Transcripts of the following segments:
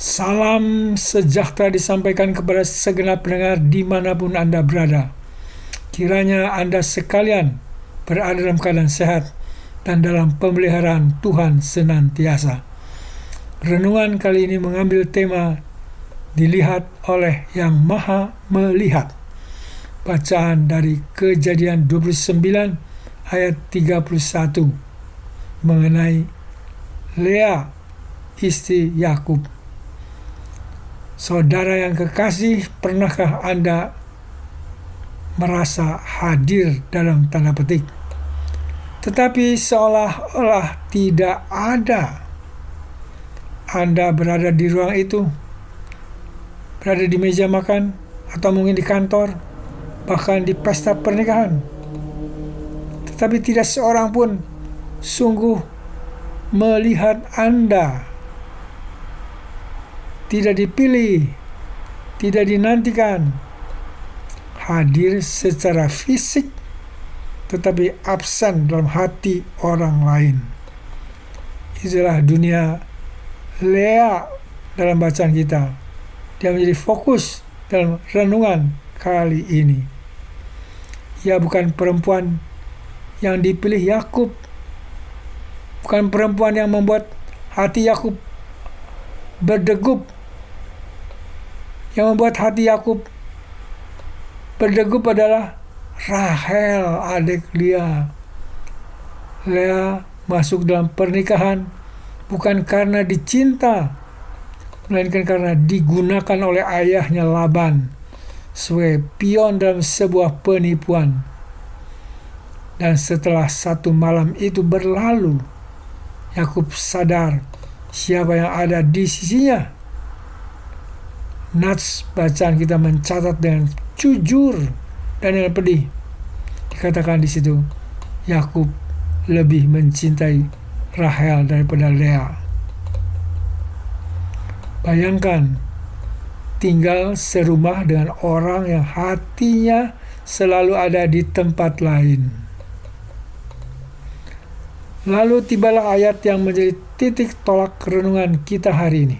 Salam sejahtera disampaikan kepada segenap pendengar dimanapun Anda berada. Kiranya Anda sekalian berada dalam keadaan sehat dan dalam pemeliharaan Tuhan senantiasa. Renungan kali ini mengambil tema dilihat oleh Yang Maha Melihat. Bacaan dari Kejadian 29 ayat 31 mengenai Lea, istri Yakub. Saudara yang kekasih, pernahkah Anda merasa hadir dalam tanda petik, tetapi seolah-olah tidak ada? Anda berada di ruang itu, berada di meja makan, atau mungkin di kantor, bahkan di pesta pernikahan, tetapi tidak seorang pun sungguh melihat Anda. Tidak dipilih, tidak dinantikan, hadir secara fisik, tetapi absen dalam hati orang lain. Itulah dunia Lea dalam bacaan kita. Dia menjadi fokus dalam renungan kali ini. Ia bukan perempuan yang dipilih Yakub, bukan perempuan yang membuat hati Yakub berdegup. Yang membuat hati Yakub berdegup adalah Rahel, adik Lea. Lea masuk dalam pernikahan bukan karena dicinta, melainkan karena digunakan oleh ayahnya Laban sebagai pion dalam sebuah penipuan. Dan setelah satu malam itu berlalu, Yakub sadar siapa yang ada di sisinya. Nats bacaan kita mencatat dengan jujur dan dengan pedih. Dikatakan di situ, Yakub lebih mencintai Rahel daripada Lea. Bayangkan tinggal serumah dengan orang yang hatinya selalu ada di tempat lain. Lalu tibalah ayat yang menjadi titik tolak renungan kita hari ini.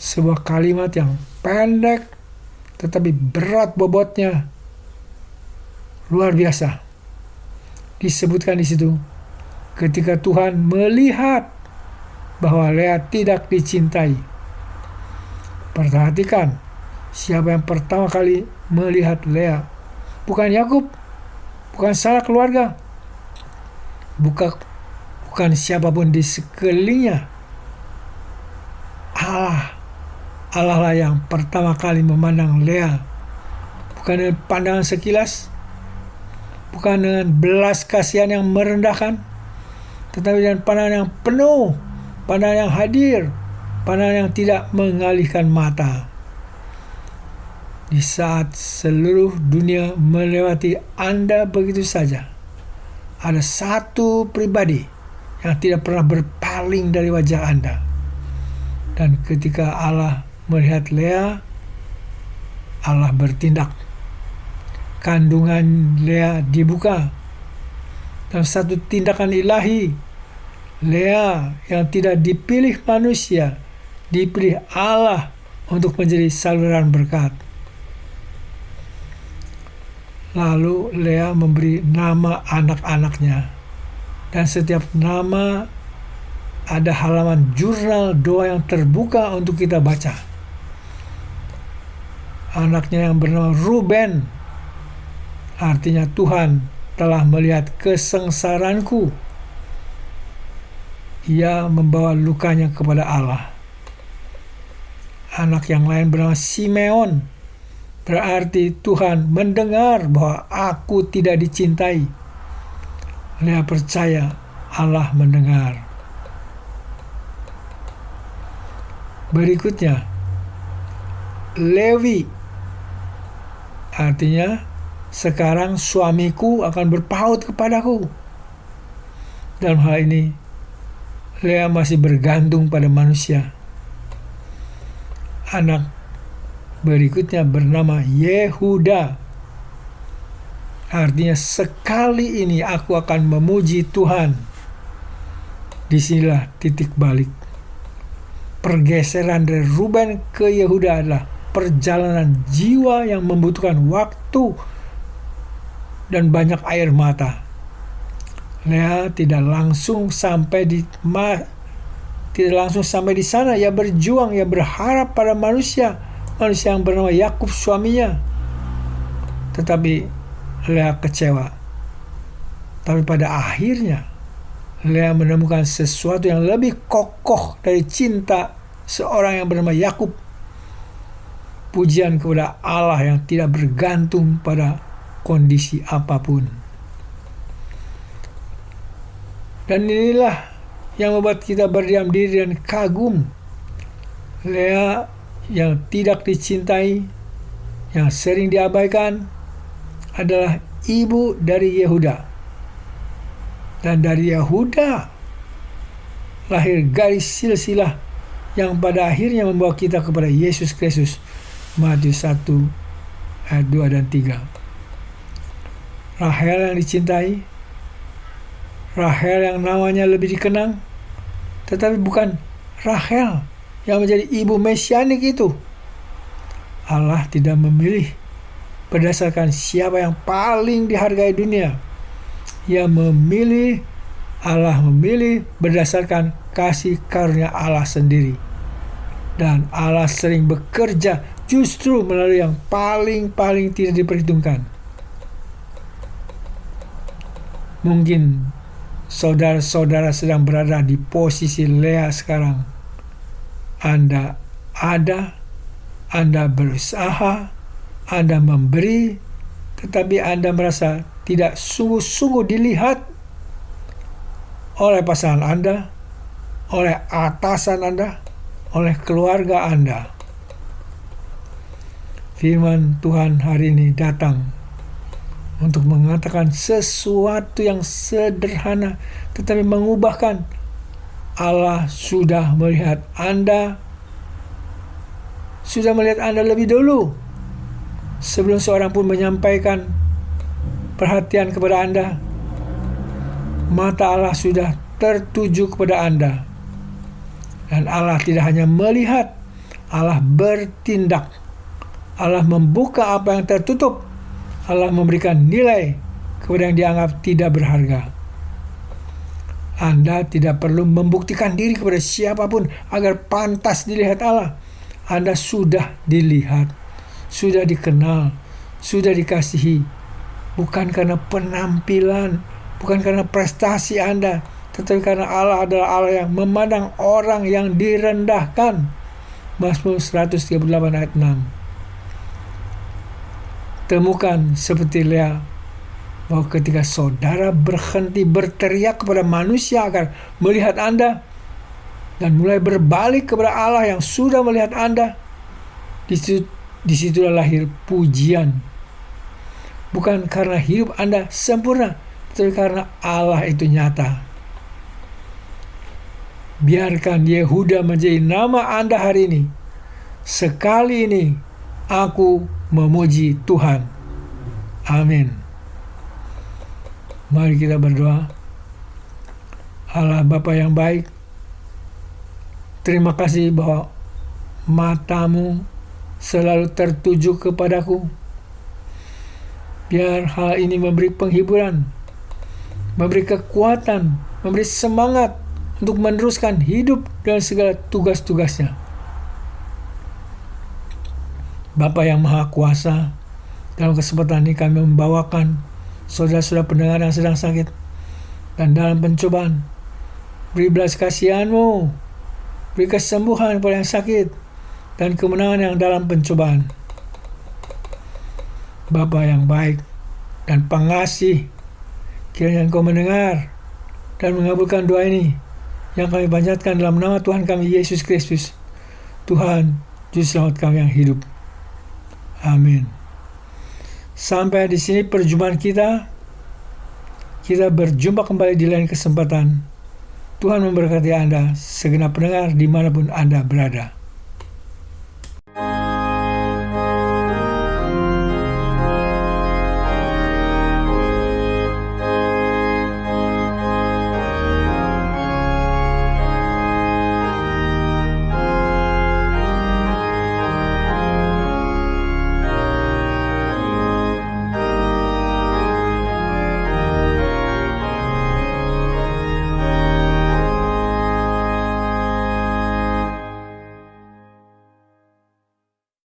Sebuah kalimat yang pendek tetapi berat bobotnya, luar biasa. Disebutkan di situ, ketika Tuhan melihat bahwa Lea tidak dicintai. Perhatikan, siapa yang pertama kali melihat Lea? Bukan Yakub, bukan salah keluarga, bukan siapapun di sekelilingnya. Allah lah yang pertama kali memandang Lea, bukan dengan pandangan sekilas, bukan dengan belas kasihan yang merendahkan, tetapi dengan pandangan yang penuh, pandangan yang hadir, pandangan yang tidak mengalihkan mata. Di saat seluruh dunia melewati Anda begitu saja, ada satu pribadi yang tidak pernah berpaling dari wajah Anda. Dan ketika Allah melihat Lea, Allah bertindak. Kandungan Lea dibuka. Dalam satu tindakan ilahi, Lea yang tidak dipilih manusia, dipilih Allah untuk menjadi saluran berkat. Lalu Lea memberi nama anak-anaknya. Dan setiap nama ada halaman jurnal doa yang terbuka untuk kita baca. Anaknya yang bernama Ruben, artinya Tuhan telah melihat kesengsaraanku. Ia membawa lukanya kepada Allah. Anak yang lain bernama Simeon, berarti Tuhan mendengar bahwa aku tidak dicintai. Lea percaya Allah mendengar. Berikutnya, Lewi, artinya sekarang suamiku akan berpaut kepadaku. Dalam hal ini, Lea masih bergantung pada manusia. Anak berikutnya bernama Yehuda, artinya sekali ini aku akan memuji Tuhan. Disinilah titik balik. Pergeseran dari Ruben ke Yehuda adalah perjalanan jiwa yang membutuhkan waktu dan banyak air mata. Lea tidak langsung sampai di sana. Ia berjuang, ia berharap pada manusia yang bernama Yakub suaminya. Tetapi Lea kecewa. Tapi pada akhirnya Lea menemukan sesuatu yang lebih kokoh dari cinta seorang yang bernama Yakub. Pujian kepada Allah yang tidak bergantung pada kondisi apapun. Dan inilah yang membuat kita berdiam diri dan kagum. Lea yang tidak dicintai, yang sering diabaikan, adalah ibu dari Yehuda. Dan dari Yehuda lahir garis silsilah yang pada akhirnya membawa kita kepada Yesus Kristus. Matius 1 ayat 2 dan 3. Rahel yang dicintai, Rahel yang namanya lebih dikenang, tetapi bukan Rahel yang menjadi ibu mesianik itu. Allah tidak memilih berdasarkan siapa yang paling dihargai dunia. Allah memilih berdasarkan kasih karunia Allah sendiri. Dan Allah sering bekerja justru melalui yang paling tidak diperhitungkan. Mungkin saudara-saudara sedang berada di posisi Lea sekarang. Anda berusaha, Anda memberi, tetapi Anda merasa tidak sungguh-sungguh dilihat oleh pasangan Anda, oleh atasan Anda, oleh keluarga Anda. Firman Tuhan hari ini datang untuk mengatakan sesuatu yang sederhana tetapi mengubahkan. Allah sudah melihat Anda lebih dulu sebelum seorang pun menyampaikan perhatian kepada Anda. Mata Allah sudah tertuju kepada Anda. Dan Allah tidak hanya melihat, Allah bertindak. Allah membuka apa yang tertutup. Allah memberikan nilai kepada yang dianggap tidak berharga. Anda tidak perlu membuktikan diri kepada siapapun agar pantas dilihat Allah. Anda sudah dilihat, sudah dikenal, sudah dikasihi. Bukan karena penampilan, bukan karena prestasi Anda, tetapi karena Allah adalah Allah yang memandang orang yang direndahkan. Mazmur 138 ayat 6. Temukan seperti Lea, bahwa ketika saudara berhenti berteriak kepada manusia agar melihat Anda, dan mulai berbalik kepada Allah yang sudah melihat Anda, disitulah lahir pujian. Bukan karena hidup Anda sempurna, tetapi karena Allah itu nyata. Biarkan Yehuda menjadi nama Anda hari ini. Sekali ini aku memuji Tuhan. Amin. Mari kita berdoa. Allah Bapa yang baik, terima kasih bahwa matamu selalu tertuju kepadaku. Biar hal ini memberi penghiburan, memberi kekuatan, memberi semangat untuk meneruskan hidup dan segala tugas-tugasnya. Bapa yang Maha Kuasa, dalam kesempatan ini kami membawakan saudara-saudara pendengar yang sedang sakit dan dalam pencobaan. Beri belas kasihan-Mu, beri kesembuhan pada yang sakit dan kemenangan yang dalam pencobaan. Bapa yang baik dan pengasih, kiranya Engkau mendengar dan mengabulkan doa ini yang kami panjatkan dalam nama Tuhan kami Yesus Kristus, Tuhan Juru Selamat kami yang hidup. Amin. Sampai di sini perjumpaan kita. Kita berjumpa kembali di lain kesempatan. Tuhan memberkati Anda, segenap pendengar dimanapun Anda berada.